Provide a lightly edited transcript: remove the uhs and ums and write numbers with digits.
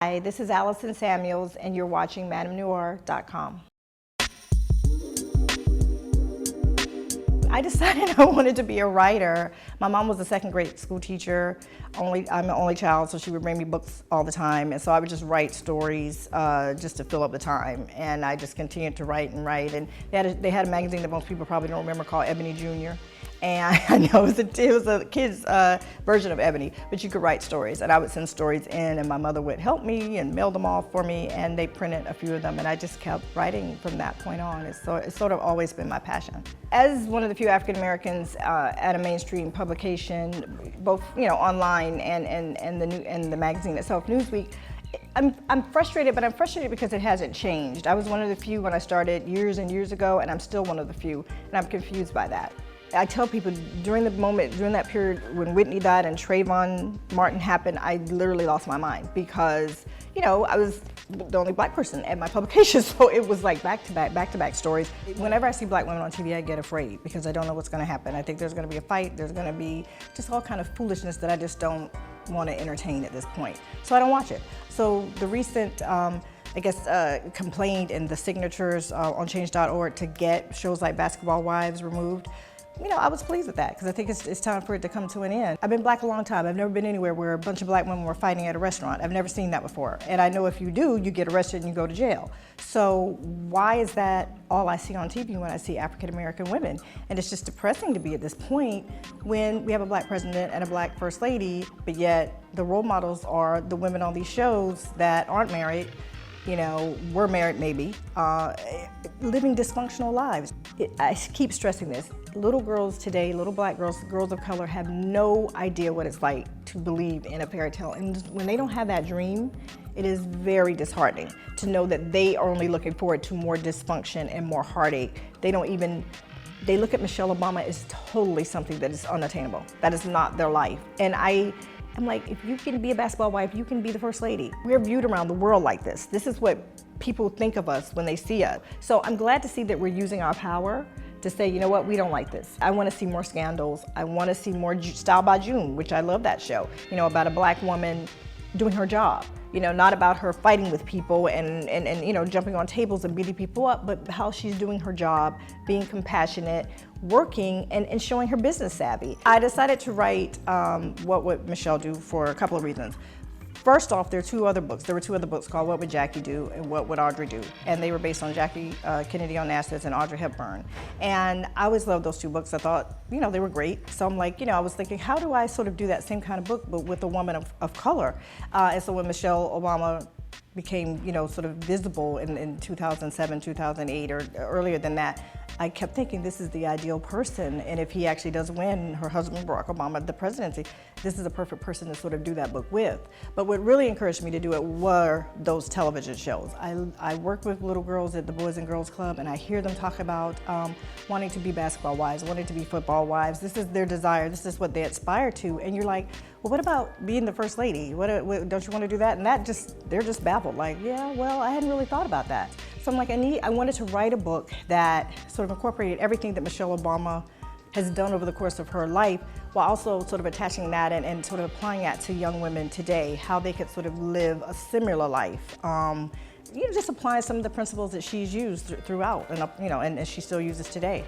Hi, this is Allison Samuels, and you're watching MadameNoire.com. I decided I wanted to be a writer. My mom was a second grade school teacher. I'm an only child, so she would bring me books all the time, and so I would just write stories just to fill up the time. And I just continued to write and write. And they had a magazine that most people probably don't remember called Ebony Jr. And I know it was a kid's version of Ebony, but you could write stories. And I would send stories in, and my mother would help me and mail them off for me, and they printed a few of them, and I just kept writing from that point on. It's sort of always been my passion. As one of the few African Americans at a mainstream publication, both online and the magazine itself, Newswee, I'm frustrated, but I'm frustrated because it hasn't changed. I was one of the few when I started years and years ago, and I'm still one of the few, and I'm confused by that. I tell people during that period when Whitney died and Trayvon Martin happened, I literally lost my mind because, I was the only black person at my publication, so it was like back-to-back stories. Whenever I see black women on TV, I get afraid because I don't know what's going to happen. I think there's going to be a fight, there's going to be just all kind of foolishness that I just don't want to entertain at this point. So I don't watch it. So the recent complaint and the signatures on change.org to get shows like Basketball Wives removed, I was pleased with that because I think it's time for it to come to an end. I've been black a long time. I've never been anywhere where a bunch of black women were fighting at a restaurant. I've never seen that before. And I know if you do, you get arrested and you go to jail. So why is that all I see on TV when I see African American women? And it's just depressing to be at this point when we have a black president and a black first lady, but yet the role models are the women on these shows that aren't married, were married maybe, living dysfunctional lives. I keep stressing this. Little girls today, little black girls, girls of color have no idea what it's like to believe in a fairy tale. And when they don't have that dream, it is very disheartening to know that they are only looking forward to more dysfunction and more heartache. They look at Michelle Obama as totally something that is unattainable. That is not their life. And I'm like, if you can be a basketball wife, you can be the first lady. We're viewed around the world like this. This is what people think of us when they see us. So I'm glad to see that we're using our power to say, you know what, we don't like this. I want to see more scandals. I want to see more Style by June, which I love that show, about a black woman doing her job. Not about her fighting with people and jumping on tables and beating people up, but how she's doing her job, being compassionate, working, and showing her business savvy. I decided to write What Would Michelle Do for a couple of reasons. First off, there were two other books called What Would Jackie Do and What Would Audrey Do? And they were based on Jackie Kennedy Onassis and Audrey Hepburn. And I always loved those two books. I thought, they were great. So I'm like, I was thinking, how do I sort of do that same kind of book, but with a woman of color? And so when Michelle Obama became, sort of visible in 2007, 2008, or earlier than that, I kept thinking this is the ideal person, and if he actually does win, her husband Barack Obama, the presidency, this is a perfect person to sort of do that book with. But what really encouraged me to do it were those television shows. I work with little girls at the Boys and Girls Club, and I hear them talk about wanting to be basketball wives, wanting to be football wives. This is their desire, this is what they aspire to, and you're like, well, what about being the first lady? What, don't you want to do that? And they're just baffled, like, yeah, well, I hadn't really thought about that. So I'm like, I wanted to write a book that sort of incorporated everything that Michelle Obama has done over the course of her life, while also sort of attaching that and sort of applying that to young women today, how they could sort of live a similar life. Just applying some of the principles that she's used throughout, and she still uses today.